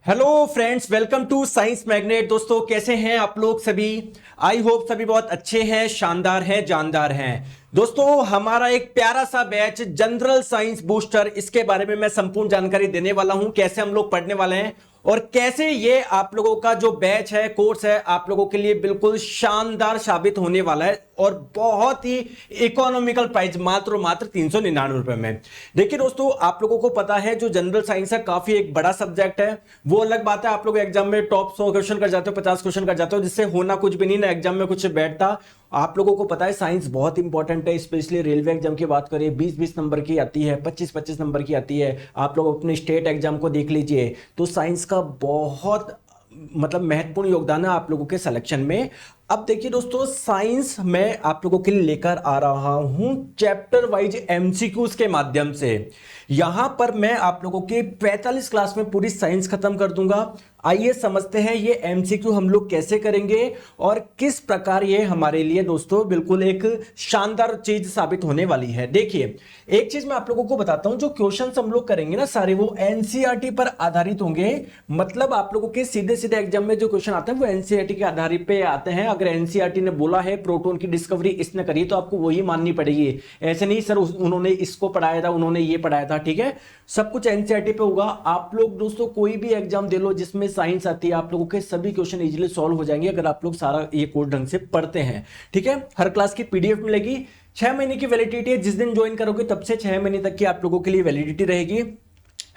Hello friends, welcome to science magnet. दोस्तों, कैसे हैं आप लोग सभी? आई होप सभी बहुत अच्छे हैं, शानदार हैं, जानदार हैं। दोस्तों, हमारा एक प्यारा सा बैच जनरल साइंस बूस्टर, इसके बारे में मैं संपूर्ण जानकारी देने वाला हूं। कैसे हम लोग पढ़ने वाले हैं और कैसे ये आप लोगों का जो बैच है, कोर्स है, आप लोगों के लिए बिल्कुल शानदार साबित होने वाला है और बहुत ही इकोनॉमिकल प्राइस, मात्र 399 रुपए में। देखिए दोस्तों, आप लोगों को पता है जो जनरल साइंस है काफी एक बड़ा सब्जेक्ट है। वो अलग बात है, आप लोग एग्जाम में टॉप 100 क्वेश्चन कर जाते हो, 50 क्वेश्चन कर जाते हो, जिससे होना कुछ भी नहीं ना, एग्जाम में कुछ बैठता। आप लोगों को पता है साइंस बहुत इंपॉर्टेंट है, स्पेशली रेलवे एग्जाम की बात करें 20-20 नंबर की आती है, 25-25 नंबर की आती है। आप लोग अपने स्टेट एग्जाम को देख लीजिए, तो साइंस का बहुत महत्वपूर्ण योगदान है आप लोगों के सिलेक्शन में। अब देखिए दोस्तों, साइंस में आप लोगों के लिए लेकर आ रहा हूं चैप्टर वाइज एमसीक्यूज के माध्यम से। यहां पर मैं आप लोगों के 45 क्लास में पूरी साइंस खत्म कर दूंगा। आइए समझते हैं ये एमसीक्यू हम लोग कैसे करेंगे और किस प्रकार ये हमारे लिए दोस्तों बिल्कुल एक शानदार चीज साबित होने वाली है। देखिए, एक चीज मैं आप लोगों को बताता हूं, जो क्वेश्चंस हम लोग करेंगे ना सारे वो एनसीईआरटी पर आधारित होंगे। मतलब आप लोगों के सीधे सीधे एग्जाम में जो क्वेश्चन आते हैं वो एनसीईआरटी के आधार पे आते हैं। अगर एनसीईआरटी ने बोला है प्रोटॉन की डिस्कवरी इसने करी तो आपको वही माननी पड़ेगी। ऐसे नहीं सर उन्होंने इसको पढ़ाया था, उन्होंने ये पढ़ाया था, ठीक है। सब कुछ एनसीईआरटी पे होगा। आप लोग दोस्तों कोई भी एग्जाम दे लो जिसमें साइंस आती है, आप लोगों के सभी क्वेश्चन इजीली सॉल्व हो जाएंगे अगर आप लोग सारा ये कोर्स ढंग से पढ़ते हैं, ठीक है। हर क्लास की पीडीएफ मिलेगी। 6 महीने की वैलिडिटी है, जिस दिन ज्वाइन करोगे तब से 6 महीने तक की आप लोगों के लिए वैलिडिटी रहेगी।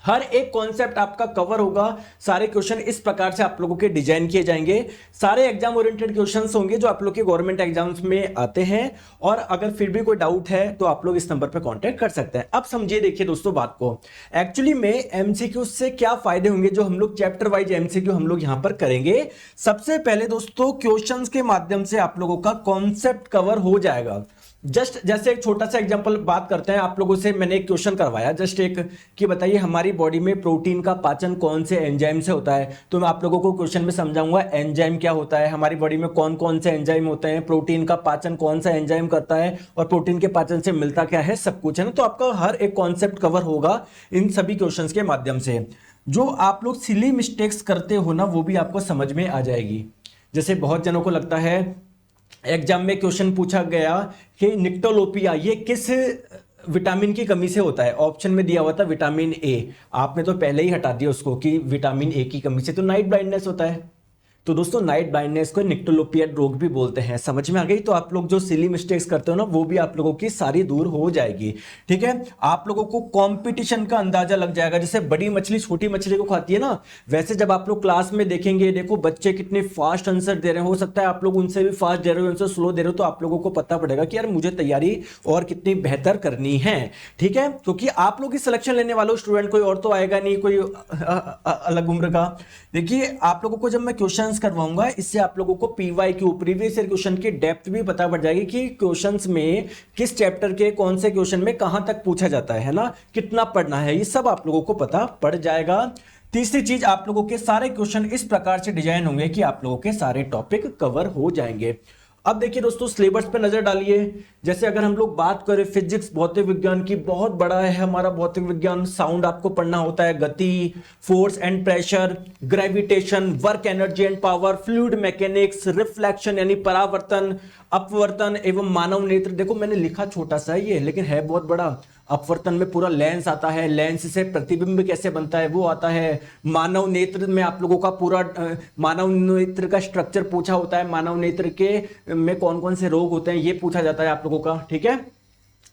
हर एक कॉन्सेप्ट आपका कवर होगा। सारे क्वेश्चन इस प्रकार से आप लोगों के डिजाइन किए जाएंगे। सारे एग्जाम ओरिएंटेड क्वेश्चंस होंगे जो आप लोग के गवर्नमेंट एग्जाम्स में आते हैं। और अगर फिर भी कोई डाउट है तो आप लोग इस नंबर पर कांटेक्ट कर सकते हैं। अब समझिए, देखिए दोस्तों बात को, एक्चुअली में एमसीक्यू से क्या फायदे होंगे जो हम लोग चैप्टर वाइज एमसीक्यू हम लोग यहां पर करेंगे। सबसे पहले दोस्तों, क्वेश्चंस के माध्यम से आप लोगों का कॉन्सेप्ट कवर हो जाएगा। जस्ट जैसे एक छोटा सा एग्जांपल बात करते हैं, आप लोगों से मैंने एक क्वेश्चन करवाया जस्ट एक कि बताइए हमारी बॉडी में प्रोटीन का पाचन कौन से एंजाइम से होता है। तो मैं आप लोगों को क्वेश्चन में समझाऊंगा एंजाइम क्या होता है, हमारी बॉडी में कौन कौन से एंजाइम होते हैं, प्रोटीन का पाचन कौन सा एंजाइम करता है और प्रोटीन के पाचन से मिलता क्या है, सब कुछ है ना। तो आपका हर एक कॉन्सेप्ट कवर होगा इन सभी क्वेश्चंस के माध्यम से। जो आप लोग सिली मिस्टेक्स करते हो ना वो भी आपको समझ में आ जाएगी। जैसे बहुत जनों को लगता है, एग्जाम में क्वेश्चन पूछा गया कि निक्टोलोपिया ये किस विटामिन की कमी से होता है। ऑप्शन में दिया हुआ था विटामिन ए, आपने तो पहले ही हटा दिया उसको कि विटामिन ए की कमी से तो नाइट ब्लाइंडनेस होता है। तो दोस्तों नाइट ब्लाइंडनेस को निक्टोलोपिया रोग भी बोलते हैं। समझ में आ गई? तो आप लोग जो सिली मिस्टेक्स करते हो ना वो भी आप लोगों की सारी दूर हो जाएगी, ठीक है। आप लोगों को कंपटीशन का अंदाजा लग जाएगा। जैसे बड़ी मछली छोटी मछली को खाती है ना, वैसे जब आप लोग क्लास में देखेंगे, देखो बच्चे कितने फास्ट आंसर दे रहे हैं, हो सकता है आप लोग उनसे भी फास्ट दे रहे हो, उनसे स्लो दे रहे हो, तो आप लोगों को पता पड़ेगा कि यार मुझे तैयारी और कितनी बेहतर करनी है, ठीक है। क्योंकि आप लोग ही सिलेक्शन लेने वाले स्टूडेंट, कोई और तो आएगा नहीं, कोई अलग उम्र का। देखिए, आप लोगों को जब मैं क्वेश्चन करवाऊंगा इससे आप लोगों को पीवाईक्यू प्रीवियस ईयर क्वेश्चन की डेप्थ भी पता पड़ जाएगी कि क्वेश्चंस में किस चैप्टर के कौन से क्वेश्चन में कहां तक पूछा जाता है ना, कितना पढ़ना है, ये सब आप लोगों को पता पड़ जाएगा। तीसरी चीज, आप लोगों के सारे क्वेश्चन इस प्रकार से डिजाइन होंगे कि आप लोगों के सारे टॉपिक कवर हो जाएंगे। अब देखिए दोस्तों, सिलेबस पे नजर डालिए। जैसे अगर हम लोग बात करें फिजिक्स भौतिक विज्ञान की, बहुत बड़ा है हमारा भौतिक विज्ञान। साउंड आपको पढ़ना होता है, गति, force and pressure, gravitation, work energy and power, fluid mechanics, reflection यानी परावर्तन, अपवर्तन एवं मानव नेत्र। देखो मैंने लिखा छोटा सा है ये, लेकिन है बहुत बड़ा। अपवर्तन में पूरा लेंस आता है, लेंस से प्रतिबिंब कैसे बनता है वो आता है। मानव नेत्र में आप लोगों का पूरा मानव नेत्र का स्ट्रक्चर पूछा होता है, मानव नेत्र के में कौन कौन से रोग होते हैं ये पूछा जाता है आप लोगों का, ठीक है।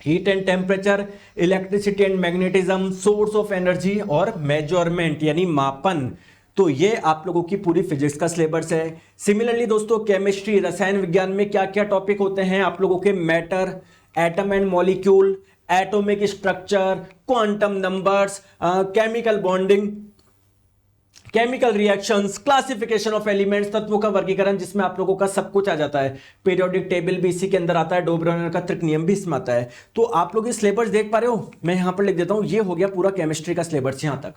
Heat and temperature, electricity and magnetism, source of energy और मेजरमेंट यानी मापन। तो ये आप लोगों की पूरी फिजिक्स का सिलेबस है। सिमिलरली दोस्तों, केमिस्ट्री रसायन विज्ञान में क्या क्या टॉपिक होते हैं आप लोगों के, matter, atom and molecule, atomic structure, quantum numbers, chemical bonding, chemical reactions, classification of elements, तत्वों का वर्गीकरण, जिसमें आप लोगों का सब कुछ आ जाता है। पीरियोडिक टेबल भी इसी के अंदर आता है, डोब्रोनर का त्रिक नियम भी इसमें आता है। तो आप लोग ये सिलेबस देख पा रहे हो, मैं यहां पर लिख देता हूं, ये हो गया पूरा केमिस्ट्री का सिलेबस यहां तक।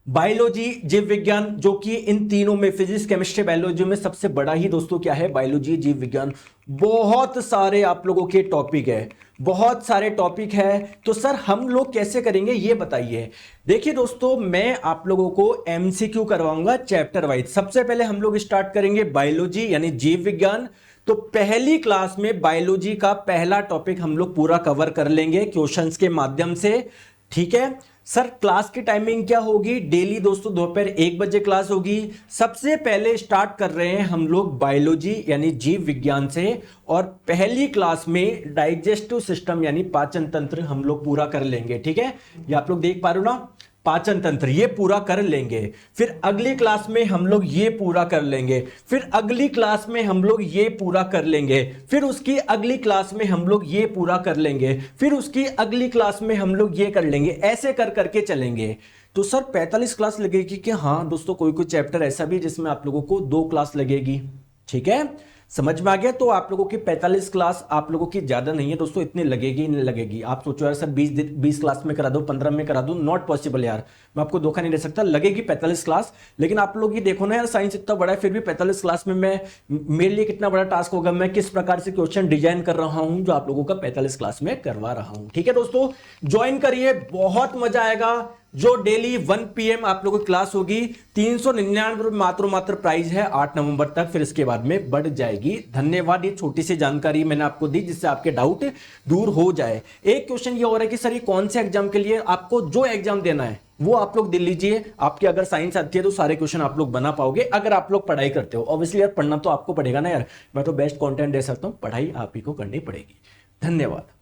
बायोलॉजी, जीव विज्ञान, जो कि इन तीनों में फिजिक्स, केमिस्ट्री, बायोलॉजी में सबसे बड़ा ही दोस्तों क्या है, बायोलॉजी, जीव विज्ञान। बहुत सारे आप लोगों के टॉपिक है, बहुत सारे टॉपिक है। तो सर हम लोग कैसे करेंगे ये बताइए। देखिए दोस्तों, मैं आप लोगों को एमसीक्यू करवाऊंगा चैप्टर वाइज। सबसे पहले हम लोग स्टार्ट करेंगे बायोलॉजी यानी जीव विज्ञान। तो पहली क्लास में बायोलॉजी का पहला टॉपिक हम लोग पूरा कवर कर लेंगे क्वेश्चंस के माध्यम से, ठीक है। सर क्लास की टाइमिंग क्या होगी, डेली दोस्तों दोपहर 1 बजे क्लास होगी। सबसे पहले स्टार्ट कर रहे हैं हम लोग बायोलॉजी यानी जीव विज्ञान से, और पहली क्लास में डाइजेस्टिव सिस्टम यानी पाचन तंत्र हम लोग पूरा कर लेंगे, ठीक है। ये आप लोग देख पा रहे हो ना, पाचन तंत्र ये पूरा कर लेंगे। फिर अगली क्लास में हम लोग ये पूरा कर लेंगे, फिर अगली क्लास में हम लोग ये पूरा कर लेंगे, फिर उसकी अगली क्लास में हम लोग ये पूरा कर लेंगे, फिर उसकी अगली क्लास में हम लोग ये कर लेंगे। ऐसे कर करके चलेंगे। तो सर 45 क्लास लगेगी कि हाँ दोस्तों, कोई कोई चैप्टर ऐसा भी जिसमें आप लोगों को 2 क्लास लगेगी, ठीक है। समझ में आ गया। तो आप लोगों की 45 क्लास आप लोगों की ज्यादा नहीं है दोस्तों, इतनी लगेगी नहीं लगेगी। आप सोचो यार सर 20 क्लास में करा दो, 15 में करा दो, नॉट पॉसिबल यार, मैं आपको धोखा नहीं दे सकता। लगेगी 45 क्लास, लेकिन आप लोग ये देखो ना यार, साइंस इतना बड़ा है, फिर भी 45 क्लास में मैं, मेरे लिए कितना बड़ा टास्क होगा, मैं किस प्रकार से क्वेश्चन डिजाइन कर रहा हूं जो आप लोगों का 45 क्लास में करवा रहा हूं, ठीक है दोस्तों। ज्वाइन करिए, बहुत मजा आएगा। जो डेली 1 PM आप लोगों की क्लास होगी, 399 मात्र प्राइस है 8 नवंबर तक, फिर इसके बाद में बढ़ जाएगी। धन्यवाद, ये छोटी सी जानकारी मैंने आपको दी जिससे आपके डाउट दूर हो जाए। एक क्वेश्चन ये हो रहा है कि सर ये कौन से एग्जाम के लिए, आपको जो एग्जाम देना है वो आप लोग दे लीजिए। आपकी अगर साइंस आती है तो सारे क्वेश्चन आप लोग बना पाओगे, अगर आप लोग पढ़ाई करते हो। ऑब्वियसली यार पढ़ना तो आपको पड़ेगा ना यार, मैं तो बेस्ट कंटेंट दे सकता हूं, पढ़ाई आप ही को करनी पड़ेगी। धन्यवाद।